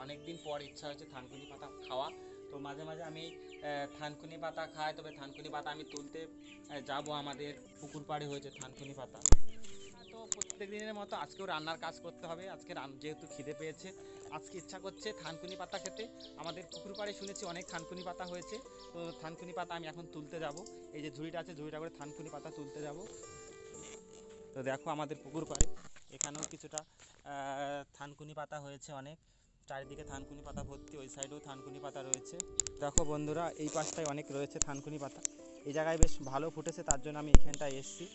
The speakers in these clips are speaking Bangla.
অনেক দিন পর ইচ্ছা হয়েছে থানকুনি পাতা খাওয়া। তো মাঝে মাঝে আমি থানকুনি পাতা খাই, তবে থানকুনি পাতা আমি তুলতে যাব। আমাদের পুকুর পাড়ে হয়েছে থানকুনি পাতা। তো প্রত্যেক দিনের মতো আজকেও রান্নার কাজ করতে হবে। আজকে যেহেতু খিদে পেয়েছে, আজকে ইচ্ছা করছে থানকুনি পাতা খেতে। আমাদের পুকুর পাড়ে শুনেছি অনেক থানকুনি পাতা হয়েছে, তো থানকুনি পাতা আমি এখন তুলতে যাব। এই যে ঝুড়িটা আছে, ঝুড়িটা করে থানকুনি পাতা তুলতে যাব। তো দেখো আমাদের পুকুর পাড়ে এখানেও কিছুটা থানকুনি পাতা হয়েছে অনেক, চারিদিকে থানকুনি পাতা ভর্তি, ওই সাইডেও থানকুনি পাতা রয়েছে। দেখো বন্ধুরা, এই পাশটায় অনেক রয়েছে থানকুনি পাতা। এই জায়গায় বেশ ভালো ফুটেছে, তার জন্য আমি এখানটায় এসেছি।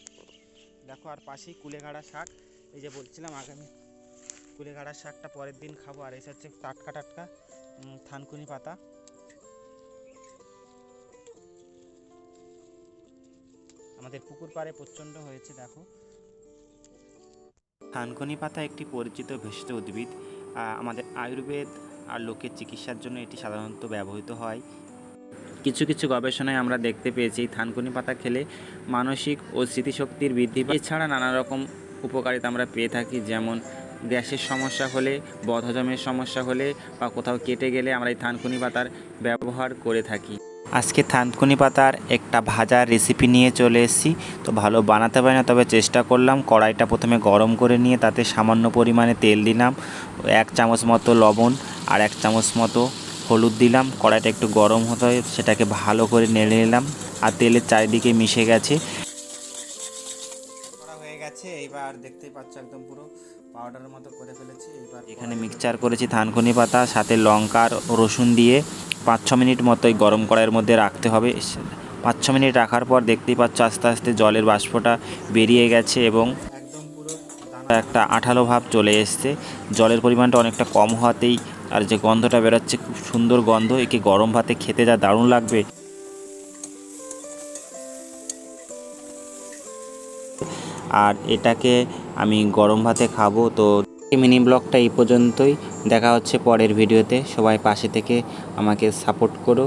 দেখো আর পাশেই কুলেখাড়া শাক, এই যে বলছিলাম আগামী কুলেখাড়া শাকটা পরের দিন খাবো। আর এসে হচ্ছে টাটকা টাটকা থানকুনি পাতা। আমাদের পুকুর পাড়ে প্রচণ্ড হয়েছে দেখো। থানকুনি পাতা একটি পরিচিত ভেষজ উদ্ভিদ। আমাদের আয়ুর্বেদ আর লোকের চিকিৎসার জন্য এটি সাধারণত ব্যবহৃত হয়। কিছু কিছু গবেষণায় আমরা দেখতে পেয়েছি থানকুনি পাতা খেলে মানসিক ও স্মৃতিশক্তির বৃদ্ধি পায়। এছাড়া নানা রকম উপকারিতা আমরা পেয়ে থাকি, যেমন গ্যাসের সমস্যা হলে, বদহজমের সমস্যা হলে বা কোথাও কেটে গেলে আমরা এই থানকুনি পাতার ব্যবহার করে থাকি। আজকে থানকুনি পাতার একটা ভাজার রেসিপি নিয়ে চলে এসেছি। তো ভালো বানাতে পারি না, তবে চেষ্টা করলাম। কড়াইটা প্রথমে গরম করে নিয়ে তাতে সামান্য পরিমাণে তেল দিলাম, 1 চামচ মতো লবণ আর 1 চামচ মতো হলুদ দিলাম। কড়াইটা একটু গরম হতে হয়, সেটাকে ভালো করে নেড়ে নিলাম আর তেলের চারিদিকে মিশে গেছে। করা হয়ে গেছে, এইবার দেখতেই পাচ্ছ একদম পুরো পাউডারের মতো করে ফেলেছি। এইবার এখানে মিক্সচার করেছি থানকুনি পাতা, সাথে লঙ্কা আর রসুন দিয়ে 5-6 মিনিট মতো এই গরম কড়াইয়ের মধ্যে রাখতে হবে। 5-6 মিনিট রাখার পর দেখতেই পাচ্ছ আস্তে আস্তে জলের বাষ্পটা বেরিয়ে গেছে এবং একদম পুরো একটা আঠালো ভাব চলে এসছে। জলের পরিমাণটা অনেকটা কম হওয়াতেই আর যে গন্ধটা বেরোচ্ছে, খুব সুন্দর গন্ধ। একে গরম ভাতে খেতে যা দারুণ লাগবে। আর এটাকে আমি গরম ভাতে খাবো। তো মিনি ব্লগটা এই পর্যন্তই, দেখা হচ্ছে পরের ভিডিওতে। সবাই পাশে থেকে আমাকে সাপোর্ট করো।